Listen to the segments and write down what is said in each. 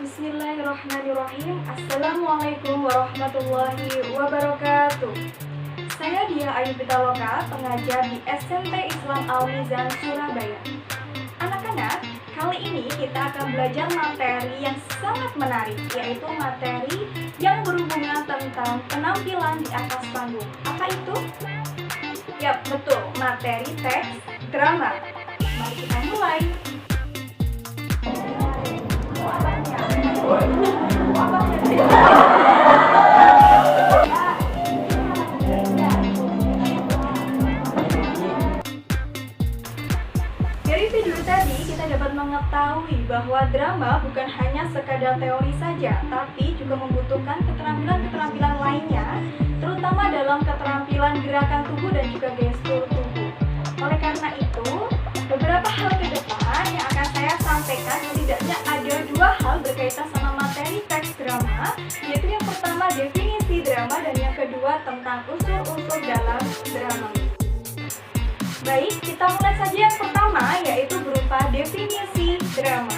Bismillahirrahmanirrahim. Assalamualaikum warahmatullahi wabarakatuh. Saya Dia Ayu Pitaloka, pengajar di SMP Islam Al-Mizan, Surabaya. Anak-anak, kali ini kita akan belajar materi yang sangat menarik, yaitu materi yang berhubungan tentang penampilan di atas panggung. Apa itu? Ya, betul, materi teks drama. Mari kita mulai. Dari video tadi kita dapat mengetahui bahwa drama bukan hanya sekadar teori saja, tapi juga membutuhkan keterampilan-keterampilan lainnya, terutama dalam keterampilan gerakan tubuh dan juga gestur tubuh. Oleh karena itu, beberapa hal ke depan yang akan saya sampaikan, setidaknya ada dua hal berkaitan sama materi teks drama, yaitu yang pertama definisi drama dan yang kedua tentang unsur-unsur dalam drama. Baik, kita mulai saja yang pertama, yaitu berupa definisi drama.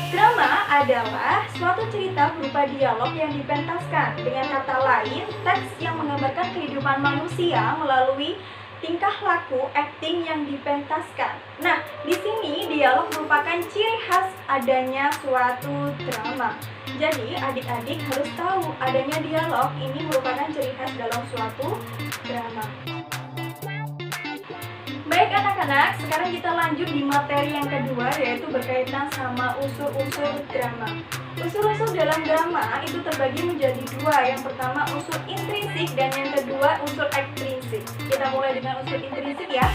Drama adalah suatu cerita berupa dialog yang dipentaskan. Dengan kata lain, teks yang menggambarkan kehidupan manusia melalui tingkah laku acting yang dipentaskan. Nah, di sini dialog merupakan ciri khas adanya suatu drama. Jadi, adik-adik harus tahu adanya dialog ini merupakan ciri khas dalam suatu drama. Baik anak-anak, sekarang kita lanjut di materi yang kedua, yaitu berkaitan sama unsur-unsur drama. Unsur-unsur dalam drama itu terbagi menjadi dua. Yang pertama unsur intrinsik dan yang kedua unsur ekstrinsik. Kita mulai dengan unsur intrinsik ya.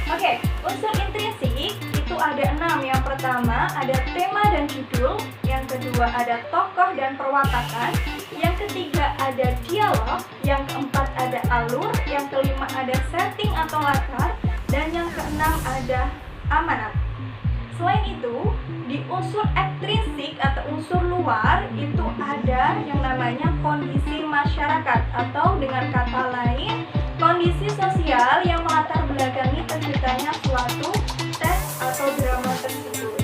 Oke, unsur intrinsik itu ada 6. Yang pertama ada tema dan judul, yang kedua ada tokoh dan perwatakan, yang ketiga ada dialog, yang keempat ada alur, yang kelima ada setting atau latar, dan yang keenam ada amanat. Selain itu, di unsur ekstrinsik atau unsur luar itu ada yang namanya kondisi masyarakat, atau dengan kata lain kondisi sosial yang melatar belakangi terciptanya suatu teks atau drama tersebut.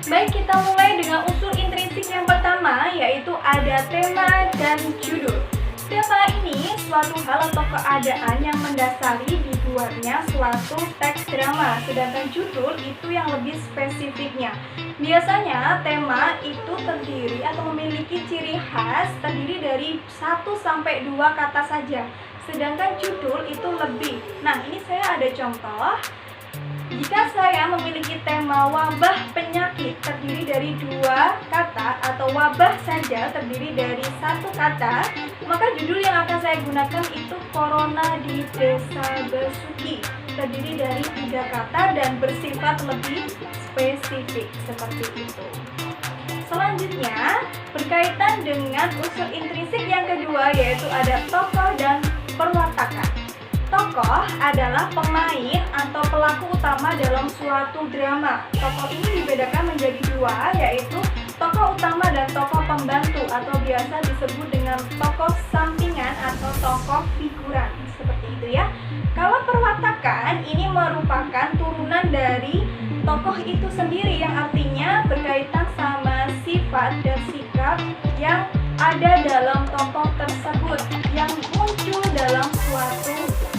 Baik, kita mulai dengan unsur intrinsik yang pertama, yaitu ada tema dan judul. Tema ini suatu hal atau keadaan yang mendasari dibuatnya suatu teks drama, sedangkan judul itu yang lebih spesifiknya. Biasanya tema itu terdiri atau memiliki ciri khas terdiri dari 1-2 kata saja, sedangkan judul itu lebih. Nah, ini saya ada contoh. Jika saya memiliki tema wabah penyakit terdiri dari 2 kata atau wabah saja terdiri dari 1 kata, maka judul yang akan saya gunakan itu Corona di Desa Besuki, terdiri dari 3 kata dan bersifat lebih spesifik seperti itu. Selanjutnya berkaitan dengan unsur intrinsik yang kedua, yaitu ada tokoh dan perwatakan. Tokoh adalah pemain atau pelaku utama dalam suatu drama. Tokoh ini dibedakan menjadi 2, yaitu tokoh utama dan tokoh pembantu, atau biasa disebut dengan tokoh sampingan atau tokoh figuran, seperti itu ya. Kalau perwatakan ini merupakan turunan dari tokoh itu sendiri, yang artinya berkaitan sama sifat dan sikap yang ada dalam tokoh tersebut yang muncul dalam suatu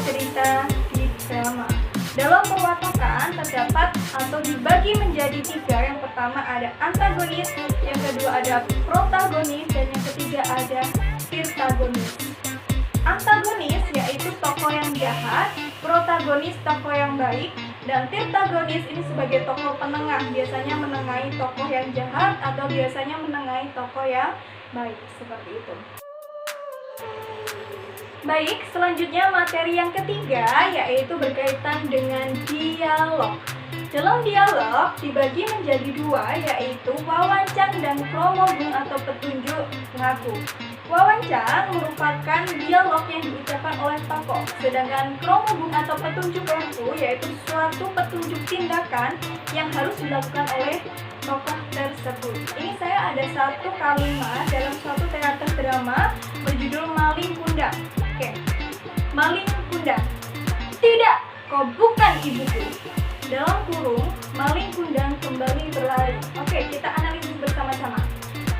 cerita di drama. Dalam perwatakan terdapat atau dibagi menjadi 3. Yang pertama ada antagonis, yang kedua ada protagonis, dan yang ketiga ada tirtagonis. Antagonis yaitu tokoh yang jahat, protagonis tokoh yang baik, dan tirtagonis ini sebagai tokoh penengah, biasanya menengahi tokoh yang jahat atau biasanya menengahi tokoh yang baik, seperti itu. Baik, selanjutnya materi yang ketiga yaitu berkaitan dengan dialog. Dalam dialog dibagi menjadi 2, yaitu wawancang dan kromogung atau petunjuk laku. Wawancang merupakan dialog yang diucapkan oleh tokoh, sedangkan kromogung atau petunjuk laku yaitu suatu petunjuk tindakan yang harus dilakukan oleh tokoh tersebut. Ini saya ada satu kalimat dalam suatu teater drama berjudul Maling Kundang. Oke. Maling Kundang. Tidak, kau bukan ibuku. dalam kurung, maling kundang kembali berlari. Oke, kita analisis bersama-sama.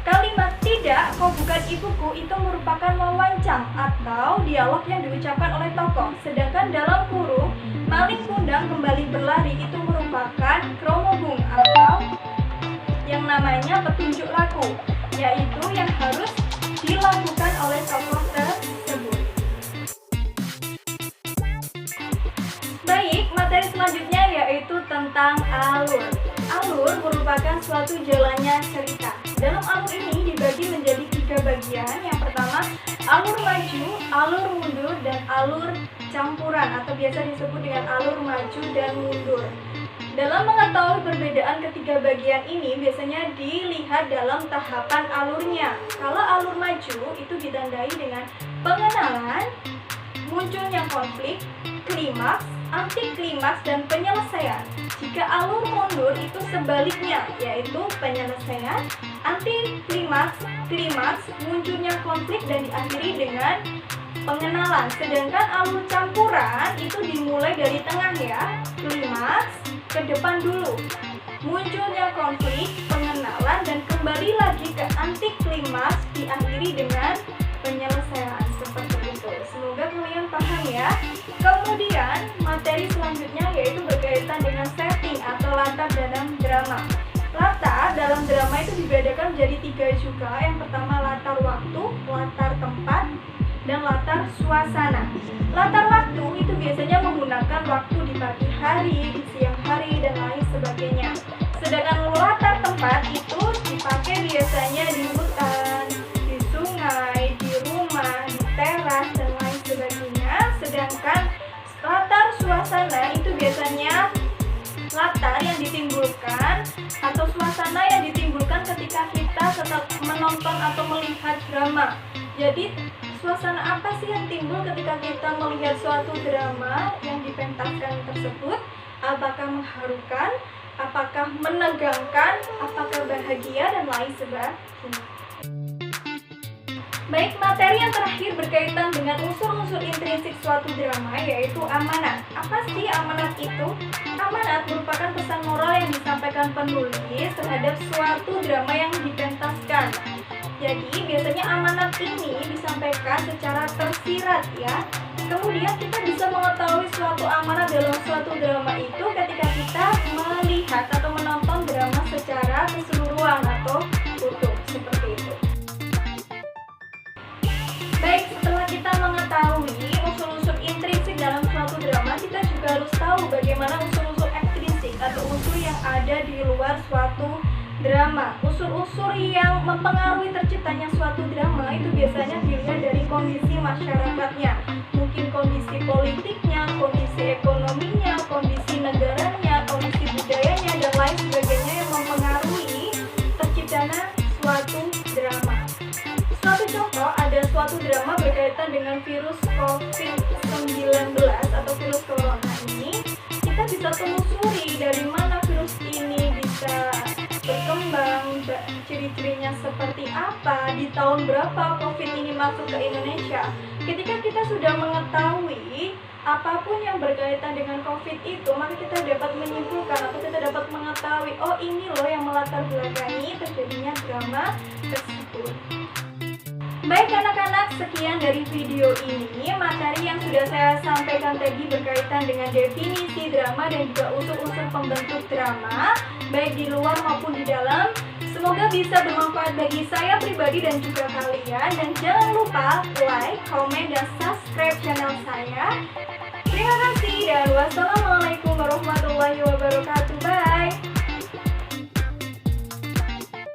Kalimat "tidak, kau bukan ibuku" itu merupakan wawancang atau dialog yang diucapkan oleh tokoh. Sedangkan dalam kurung, maling kundang kembali berlari itu merupakan kromobung atau yang namanya petunjuk laku, yaitu yang harus dilakukan oleh tokoh tersebut. Baik, materi selanjutnya yaitu tentang alur. Alur merupakan suatu jalannya cerita. Dalam alur ini dibagi menjadi 3 bagian. Yang pertama, alur maju, alur mundur, dan alur campuran atau biasa disebut dengan alur maju dan mundur. Dalam mengetahui perbedaan ketiga bagian ini biasanya dilihat dalam tahapan alurnya. Kalau alur maju itu ditandai dengan pengenalan, munculnya konflik, klimaks, anti klimaks, dan penyelesaian. Jika alur mundur itu sebaliknya, yaitu penyelesaian, anti klimaks, klimaks, munculnya konflik, dan diakhiri dengan pengenalan. Sedangkan alur campuran itu dimulai dari tengah ya, klimaks, ke depan dulu, munculnya konflik, pengenalan, dan kembali lagi ke anti klimaks, diakhiri dengan penyelesaian. Seperti itu. Semoga kalian paham ya. Kemudian materi selanjutnya yaitu berkaitan dengan setting atau latar dalam drama. Latar dalam drama itu dibedakan menjadi 3 juga. Yang pertama latar waktu, latar tempat, dan latar suasana. Latar waktu itu biasanya menggunakan waktu di pagi hari, di siang hari, dan lain sebagainya. Sedangkan latar tempat itu dipakai biasanya di hutan, di sungai, di rumah, di teras, dan lain sebagainya. Sedangkan latar suasana itu biasanya latar yang ditimbulkan atau suasana yang ditimbulkan ketika kita tetap menonton atau melihat drama. Jadi suasana apa sih yang timbul ketika kita melihat suatu drama yang dipentaskan tersebut? Apakah mengharukan? Apakah menegangkan? Apakah bahagia? Dan lain sebagainya. Baik, materi yang terakhir berkaitan dengan unsur-unsur intrinsik suatu drama yaitu amanat. Apa sih amanat itu? Amanat merupakan pesan moral yang disampaikan penulis terhadap suatu drama yang dipentaskan. Jadi biasanya amanat ini disampaikan secara tersirat ya. Kemudian kita bisa mengetahui suatu amanat dalam suatu drama itu ketika kita melihat atau menonton drama secara keseluruhan atau utuh seperti itu. Baik, setelah kita mengetahui unsur-unsur intrinsik dalam suatu drama, kita juga harus tahu bagaimana unsur-unsur ekstrinsik atau unsur yang ada di luar suatu drama. Unsur-unsur yang mempengaruhi terciptanya suatu drama itu biasanya dilihat dari kondisi masyarakatnya. Mungkin kondisi politiknya, kondisi ekonominya, kondisi negaranya, kondisi budayanya, dan lain sebagainya yang mempengaruhi terciptanya suatu drama. Suatu contoh, ada suatu drama berkaitan dengan virus COVID-19 atau virus corona ini. Kita bisa telusuri dari mana virus ini bisa berkembang, ciri-cirinya seperti apa, di tahun berapa COVID ini masuk ke Indonesia. Ketika kita sudah mengetahui apapun yang berkaitan dengan COVID itu, maka kita dapat menyimpulkan atau kita dapat mengetahui, oh ini loh yang melatar belakangi terjadinya drama tersebut. Baik anak-anak, sekian dari video ini. Materi yang sudah saya sampaikan tadi berkaitan dengan definisi drama dan juga unsur-unsur pembentuk drama, baik di luar maupun di dalam. Semoga bisa bermanfaat bagi saya pribadi dan juga kalian. Dan jangan lupa like, komen, dan subscribe